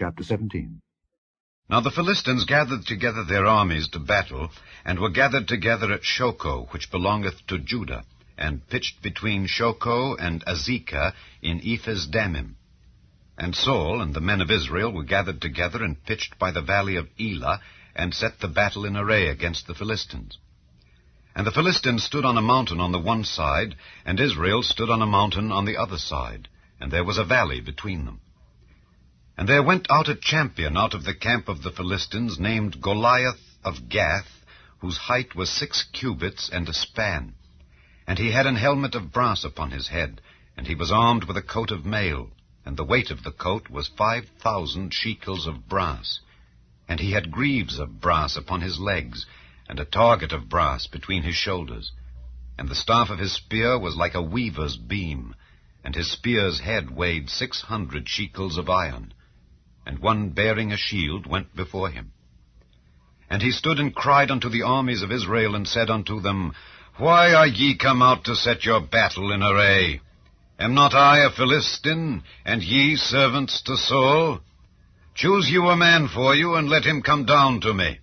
Chapter 17. Now the Philistines gathered together their armies to battle, and were gathered together at Shochoh, which belongeth to Judah, and pitched between Shochoh and Azekah in Ephes-dammim. And Saul and the men of Israel were gathered together and pitched by the valley of Elah, and set the battle in array against the Philistines. And the Philistines stood on a mountain on the one side, and Israel stood on a mountain on the other side, and there was a valley between them. And there went out a champion out of the camp of the Philistines, named Goliath of Gath, whose height was 6 cubits and a span. And he had an helmet of brass upon his head, and he was armed with a coat of mail, and the weight of the coat was 5,000 shekels of brass. And he had greaves of brass upon his legs, and a target of brass between his shoulders. And the staff of his spear was like a weaver's beam, and his spear's head weighed 600 shekels of iron. And one bearing a shield went before him. And he stood and cried unto the armies of Israel, and said unto them, Why are ye come out to set your battle in array? Am not I a Philistine, and ye servants to Saul? Choose you a man for you, and let him come down to me.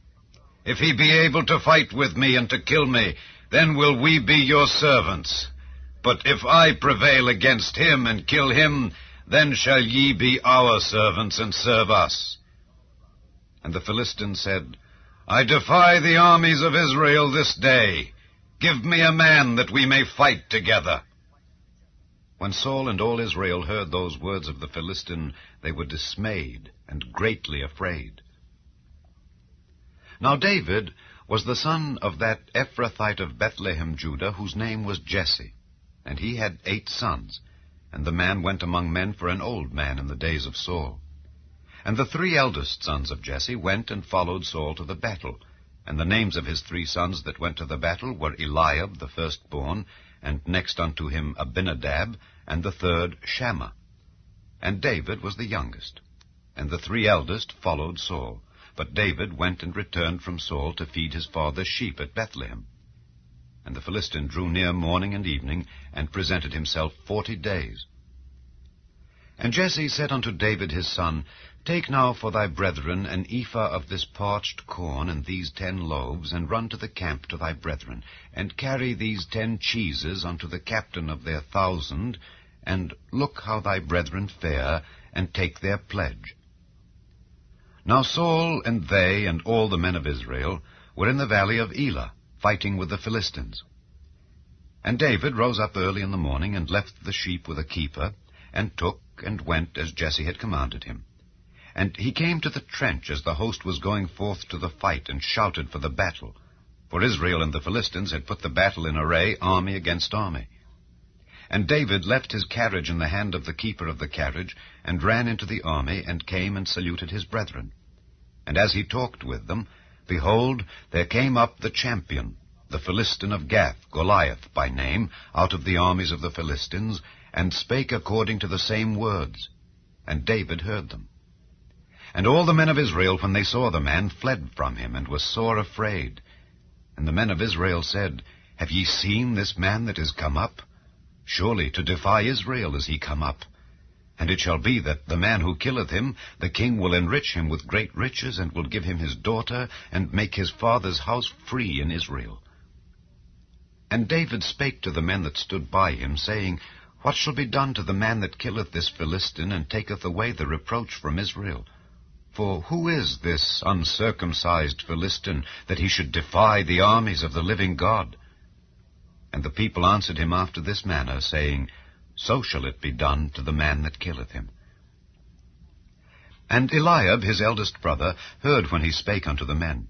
If he be able to fight with me and to kill me, then will we be your servants. But if I prevail against him and kill him, then shall ye be our servants and serve us. And the Philistines said, I defy the armies of Israel this day. Give me a man that we may fight together. When Saul and all Israel heard those words of the Philistine, they were dismayed and greatly afraid. Now David was the son of that Ephrathite of Bethlehem, Judah, whose name was Jesse, and he had 8 sons. And the man went among men for an old man in the days of Saul. And the 3 eldest sons of Jesse went and followed Saul to the battle. And the names of his 3 sons that went to the battle were Eliab the firstborn, and next unto him Abinadab, and the third Shammah. And David was the youngest. And the 3 eldest followed Saul. But David went and returned from Saul to feed his father's sheep at Bethlehem. And the Philistine drew near morning and evening, and presented himself 40 days. And Jesse said unto David his son, Take now for thy brethren an ephah of this parched corn, and these 10 loaves, and run to the camp to thy brethren, and carry these 10 cheeses unto the captain of their 1,000, and look how thy brethren fare, and take their pledge. Now Saul and they and all the men of Israel were in the valley of Elah, fighting with the Philistines. And David rose up early in the morning, and left the sheep with a keeper, and took and went as Jesse had commanded him. And he came to the trench as the host was going forth to the fight, and shouted for the battle. For Israel and the Philistines had put the battle in array, army against army. And David left his carriage in the hand of the keeper of the carriage, and ran into the army, and came and saluted his brethren. And as he talked with them, behold, there came up the champion, the Philistine of Gath, Goliath by name, out of the armies of the Philistines, and spake according to the same words. And David heard them. And all the men of Israel, when they saw the man, fled from him, and were sore afraid. And the men of Israel said, Have ye seen this man that is come up? Surely to defy Israel is he come up. And it shall be that the man who killeth him, the king will enrich him with great riches, and will give him his daughter, and make his father's house free in Israel. And David spake to the men that stood by him, saying, What shall be done to the man that killeth this Philistine, and taketh away the reproach from Israel? For who is this uncircumcised Philistine, that he should defy the armies of the living God? And the people answered him after this manner, saying, So shall it be done to the man that killeth him. And Eliab his eldest brother heard when he spake unto the men.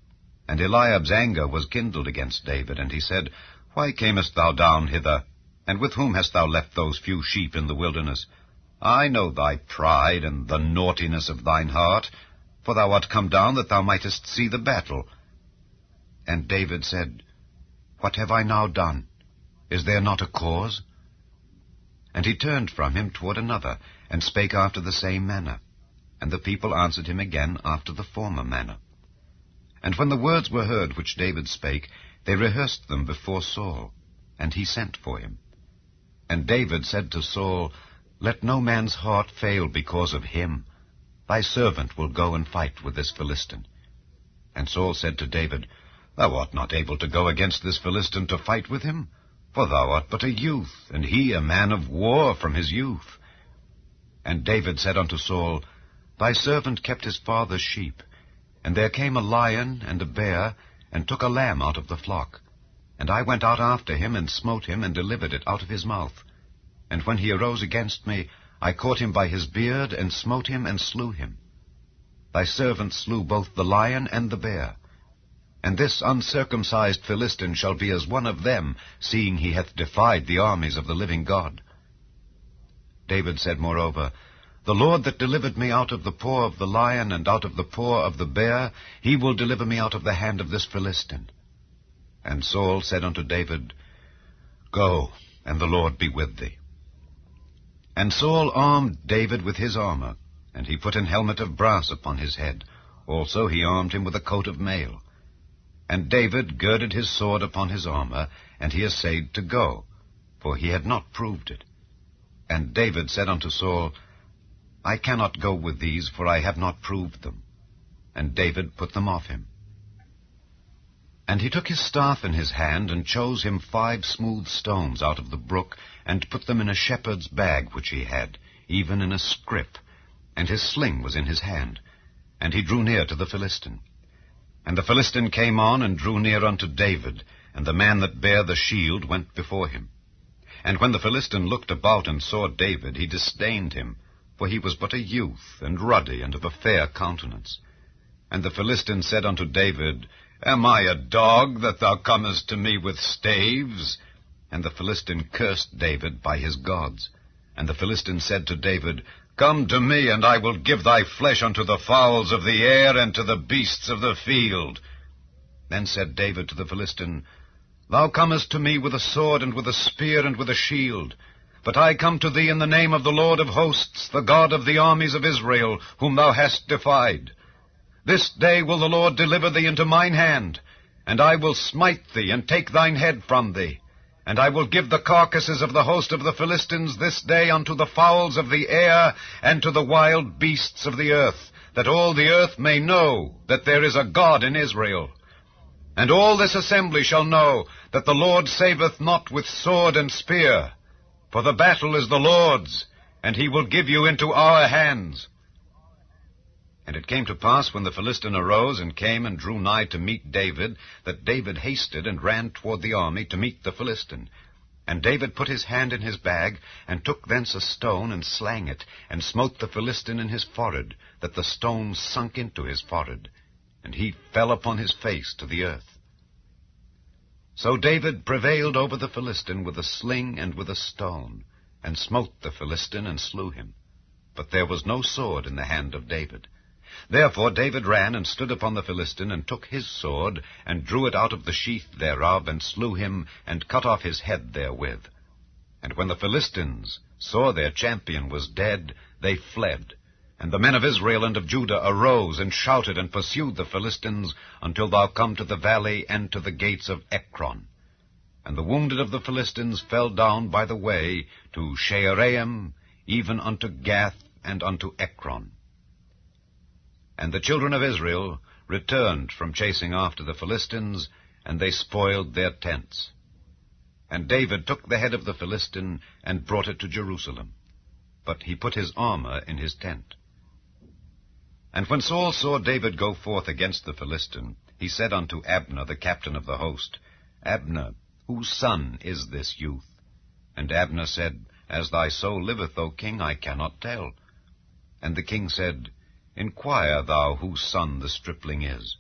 And Eliab's anger was kindled against David, and he said, Why camest thou down hither? And with whom hast thou left those few sheep in the wilderness? I know thy pride and the naughtiness of thine heart, for thou art come down that thou mightest see the battle. And David said, What have I now done? Is there not a cause? And he turned from him toward another, and spake after the same manner. And the people answered him again after the former manner. And when the words were heard which David spake, they rehearsed them before Saul, and he sent for him. And David said to Saul, Let no man's heart fail because of him, Thy servant will go and fight with this Philistine. And Saul said to David, Thou art not able to go against this Philistine to fight with him, for thou art but a youth, and he a man of war from his youth. And David said unto Saul, Thy servant kept his father's sheep, and there came a lion and a bear, and took a lamb out of the flock. And I went out after him, and smote him, and delivered it out of his mouth. And when he arose against me, I caught him by his beard, and smote him, and slew him. Thy servant slew both the lion and the bear. And this uncircumcised Philistine shall be as one of them, seeing he hath defied the armies of the living God. David said moreover, The Lord that delivered me out of the paw of the lion, and out of the paw of the bear, he will deliver me out of the hand of this Philistine. And Saul said unto David, Go, and the Lord be with thee. And Saul armed David with his armor, and he put an helmet of brass upon his head. Also he armed him with a coat of mail. And David girded his sword upon his armor, and he essayed to go, for he had not proved it. And David said unto Saul, I cannot go with these, for I have not proved them. And David put them off him. And he took his staff in his hand, and chose him 5 smooth stones out of the brook, and put them in a shepherd's bag which he had, even in a scrip. And his sling was in his hand. And he drew near to the Philistine. And the Philistine came on, and drew near unto David, and the man that bare the shield went before him. And when the Philistine looked about and saw David, he disdained him, for he was but a youth, and ruddy, and of a fair countenance. And the Philistine said unto David, Am I a dog, that thou comest to me with staves? And the Philistine cursed David by his gods. And the Philistine said to David, Come to me, and I will give thy flesh unto the fowls of the air, and to the beasts of the field. Then said David to the Philistine, Thou comest to me with a sword, and with a spear, and with a shield. But I come to thee in the name of the Lord of hosts, the God of the armies of Israel, whom thou hast defied. This day will the Lord deliver thee into mine hand, and I will smite thee, and take thine head from thee. And I will give the carcasses of the host of the Philistines this day unto the fowls of the air, and to the wild beasts of the earth, that all the earth may know that there is a God in Israel. And all this assembly shall know that the Lord saveth not with sword and spear, for the battle is the Lord's, and he will give you into our hands. And it came to pass, when the Philistine arose and came and drew nigh to meet David, that David hasted and ran toward the army to meet the Philistine. And David put his hand in his bag, and took thence a stone, and slang it, and smote the Philistine in his forehead, that the stone sunk into his forehead, and he fell upon his face to the earth. So David prevailed over the Philistine with a sling and with a stone, and smote the Philistine, and slew him. But there was no sword in the hand of David. Therefore David ran and stood upon the Philistine, and took his sword, and drew it out of the sheath thereof, and slew him, and cut off his head therewith. And when the Philistines saw their champion was dead, they fled. And the men of Israel and of Judah arose, and shouted, and pursued the Philistines, until thou come to the valley, and to the gates of Ekron. And the wounded of the Philistines fell down by the way to Shaaraim, even unto Gath, and unto Ekron. And the children of Israel returned from chasing after the Philistines, and they spoiled their tents. And David took the head of the Philistine, and brought it to Jerusalem. But he put his armor in his tent. And when Saul saw David go forth against the Philistine, he said unto Abner, the captain of the host, Abner, whose son is this youth? And Abner said, As thy soul liveth, O king, I cannot tell. And the king said, Inquire thou whose son the stripling is.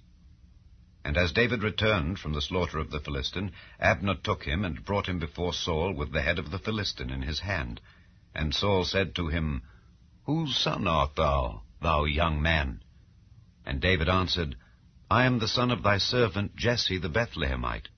And as David returned from the slaughter of the Philistine, Abner took him, and brought him before Saul with the head of the Philistine in his hand. And Saul said to him, Whose son art thou, thou young man? And David answered, I am the son of thy servant Jesse the Bethlehemite.